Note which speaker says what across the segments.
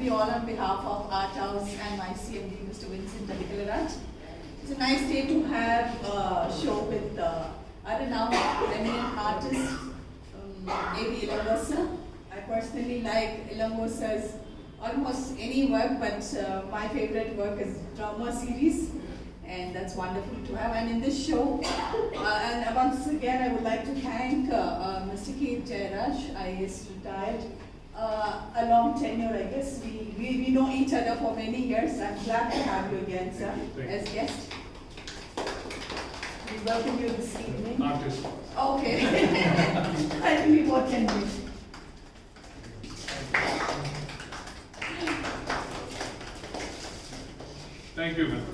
Speaker 1: you all on behalf of Art House and my CMD, Mr. Vincent Jairaj. It's a nice day to have a show with a renowned eminent artist, A.B. Ilango sir. I personally like Ilango sir's almost any work, but my favorite work is drama series, and that's wonderful to have. And in this show, and once again, I would like to thank Mr. Jairaj. IAS retired, a long tenure, I guess. We know each other for many years. I'm glad to have you again, sir, as guest. We welcome you this evening.
Speaker 2: Artist.
Speaker 1: Okay. I think we both can do.
Speaker 2: Thank you, ma'am.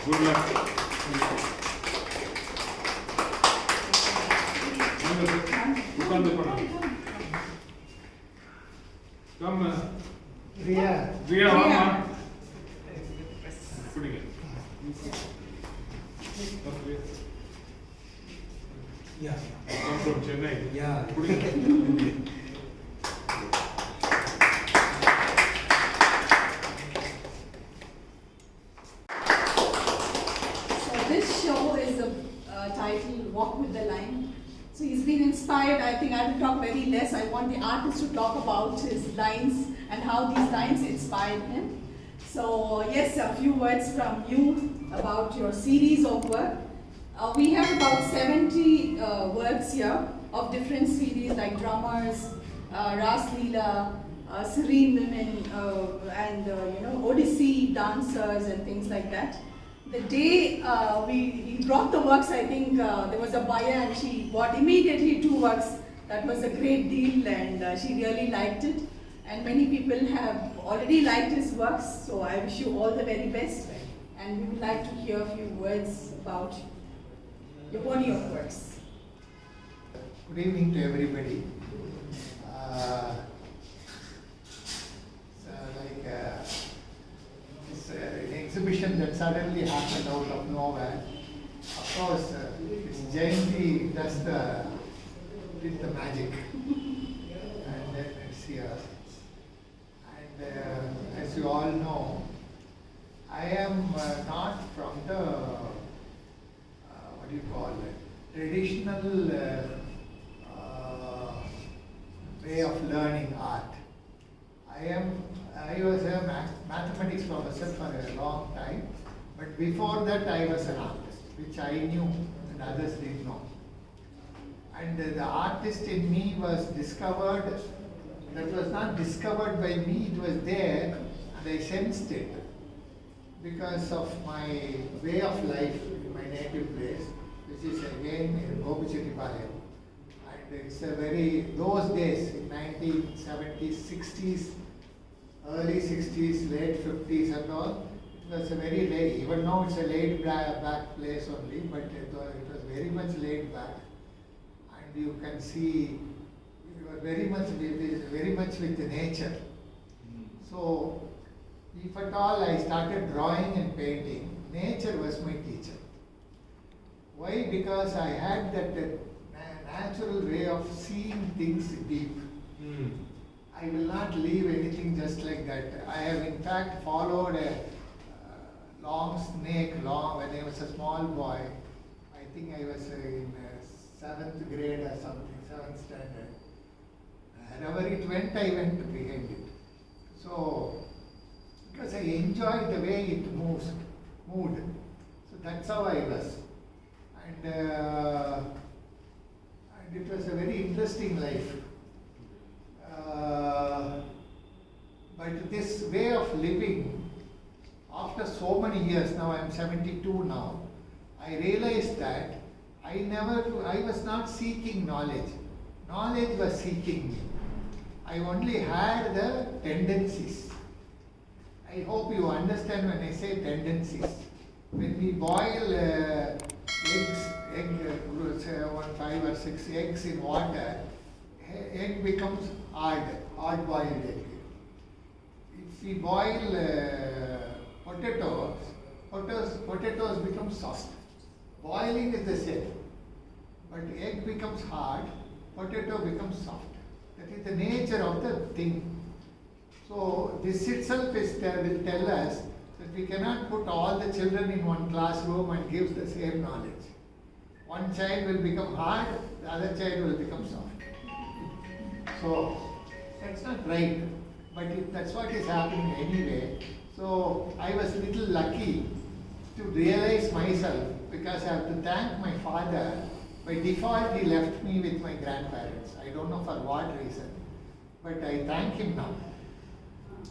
Speaker 2: Good luck. Come,
Speaker 3: Ria.
Speaker 2: Ria, Mama. Putting it. Okay.
Speaker 3: Yeah.
Speaker 2: Come from Chennai.
Speaker 3: Yeah.
Speaker 2: Putting it.
Speaker 1: This show is titled Walk with the Line. So he's been inspired. I think I will talk very less. I want the artist to talk about his lines and how these lines inspired him. So yes, a few words from you about your series of work. We have about 70 works here of different series like drummers, Ras Leela, Serene Women, and Odyssey dancers and things like that. The day he brought the works, I think there was a buyer and she bought immediately 2 works. That was a great deal, and she really liked it. And many people have already liked his works, so I wish you all the very best. And we would like to hear a few words about your body of works.
Speaker 3: Good evening to everybody. It's an exhibition that suddenly happened out of nowhere. Of course, it's Jayanti did the magic, and then it's here. And as you all know, I am not from the traditional way of learning art. I was a mathematics professor for a long time, but before that I was an artist, which I knew and others didn't know. And the artist in me was discovered, that was not discovered by me, it was there, and I sensed it because of my way of life in my native place, which is again in Gopichetipalayam. And it's a those days, in 1970s, 60s, early 60s, late 50s and all, it was a very laid, even now it's a laid back place only, but it was very much laid back. And you can see, we were very much with nature. So, if at all I started drawing and painting, nature was my teacher. Why? Because I had that natural way of seeing things deep. I will not leave anything just like that. I have in fact followed a long snake when I was a small boy. I think I was in 7th grade or something, 7th standard. Wherever it went, I went behind it. So, because I enjoyed the way it moved. So that's how I was. And it was a very interesting life. But this way of living, after so many years, now I am 72 now, I realized that I was not seeking knowledge. Knowledge was seeking me. I only had the tendencies. I hope you understand when I say tendencies. When we boil say 5 or 6 eggs in water, egg becomes hard boiled egg. If we boil potatoes become soft. Boiling is the same, but egg becomes hard, potato becomes soft. That is the nature of the thing. So this itself will tell us that we cannot put all the children in one classroom and give the same knowledge. One child will become hard, the other child will become soft. So that's not right, but that's what is happening anyway. So I was a little lucky to realize myself, because I have to thank my father. By default, he left me with my grandparents. I don't know for what reason, but I thank him now.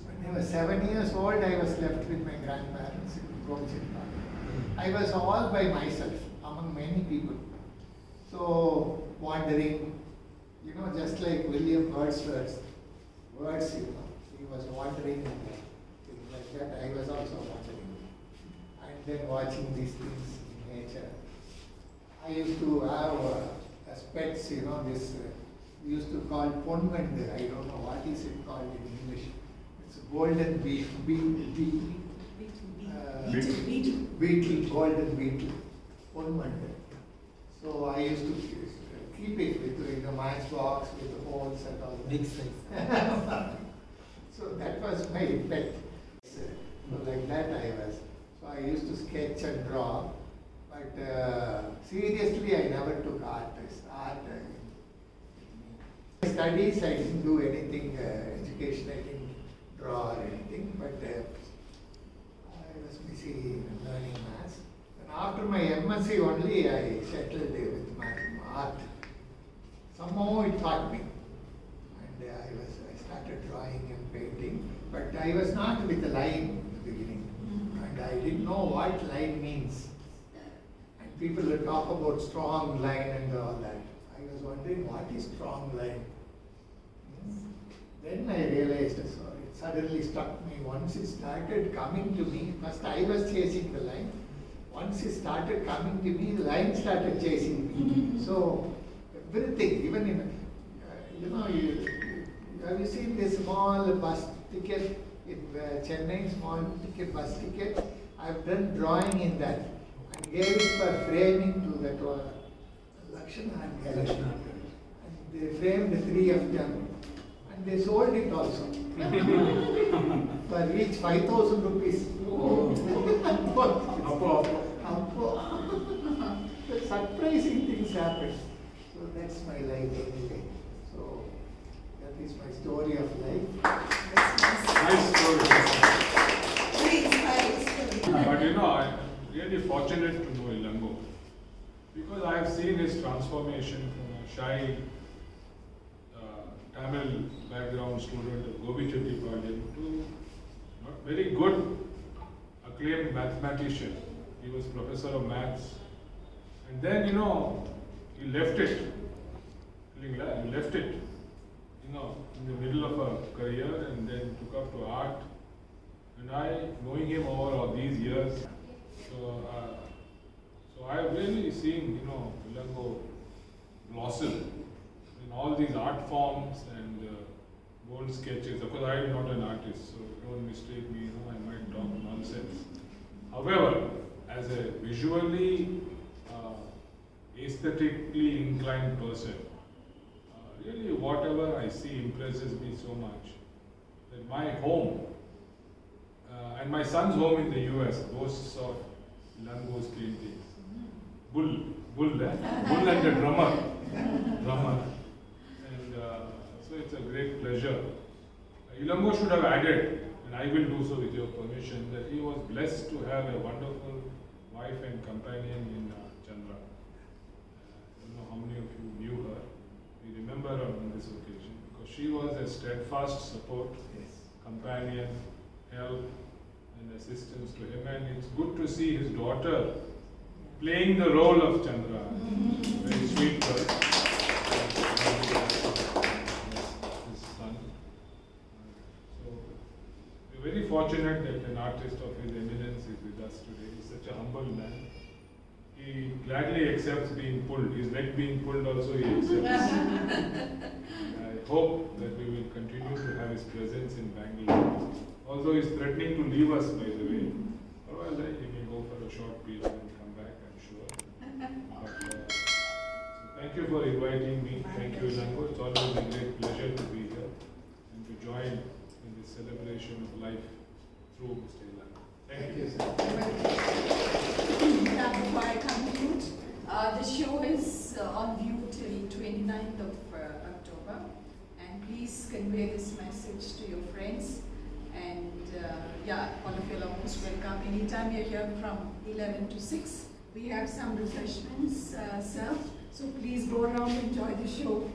Speaker 3: When I was 7 years old, I was left with my grandparents in Gomchitpa. I was all by myself among many people. So wandering, just like William Wordsworth's words, he was wandering and things like that. I was also wandering. And then watching these things in nature. I used to have as pets, this, we used to call ponvand. I don't know what is it called in English. It's a golden beetle, golden beetle, ponvand. So I used to keep it with a matchbox with the holes and all that.
Speaker 2: Big size.
Speaker 3: So that was my pet. So like that I was. So I used to sketch and draw, but seriously I never took art. Studies, I didn't do anything, education, I didn't draw or anything, but I was busy learning maths. And after my MSc only, I settled with my art. Somehow it taught me. And I started drawing and painting, but I was not with a line in the beginning. And I didn't know what line means. And people would talk about strong line and all that. I was wondering, what is strong line? Then I realized, so it suddenly struck me. Once it started coming to me, first I was chasing the line. Once it started coming to me, the line started chasing me. So everything, even in, have you seen this small bus ticket in Chennai, small ticket, bus ticket? I've done drawing in that and gave it for framing to that Lakshana Gallery. And they framed 3 of them. And they sold it also. For each 5,000 rupees. So surprising things happen. So that's my life anyway. So that is my story of life.
Speaker 4: Nice story.
Speaker 1: Very inspiring story.
Speaker 4: But I'm really fortunate to know Ilango, because I have seen his transformation from a shy Tamil background student of Govichetipalayam to not very good, acclaimed mathematician. He was professor of maths. And then, he left it. He left it, in the middle of a career, and then took up to art. And I, knowing him over all these years, so I've really seen, Ilango blossom in all these art forms and bold sketches. Of course, I am not an artist, so don't mistake me, I might talk nonsense. However, as a visually, aesthetically inclined person, really whatever I see impresses me so much that my home and my son's home in the US boasts of Ilango's paintings. Bull and the drummer. And so it's a great pleasure. Ilango should have added, and I will do so with your permission, that he was blessed to have a wonderful wife and companion in Chandra. I don't know how many of you knew her. We remember her on this occasion because she was a steadfast support, companion, help, and assistance to him. And it's good to see his daughter playing the role of Chandra. Very sweet girl. His son. So we're very fortunate that an artist of his eminence is with us today. He's such a humble man. He gladly accepts being pulled. His leg being pulled also he accepts. I hope that we will continue to have his presence in Bangalore. Although he's threatening to leave us, by the way. Well, he may go for a short period and come back, I'm sure. But, so thank you for inviting me. Thank you, Ilango. It's always a great pleasure to be here and to join in this celebration.
Speaker 1: please convey this message to your friends. And yeah, all of you are most welcome. Anytime you're here from 11 to 6, we have some refreshments served. So please go around and enjoy the show.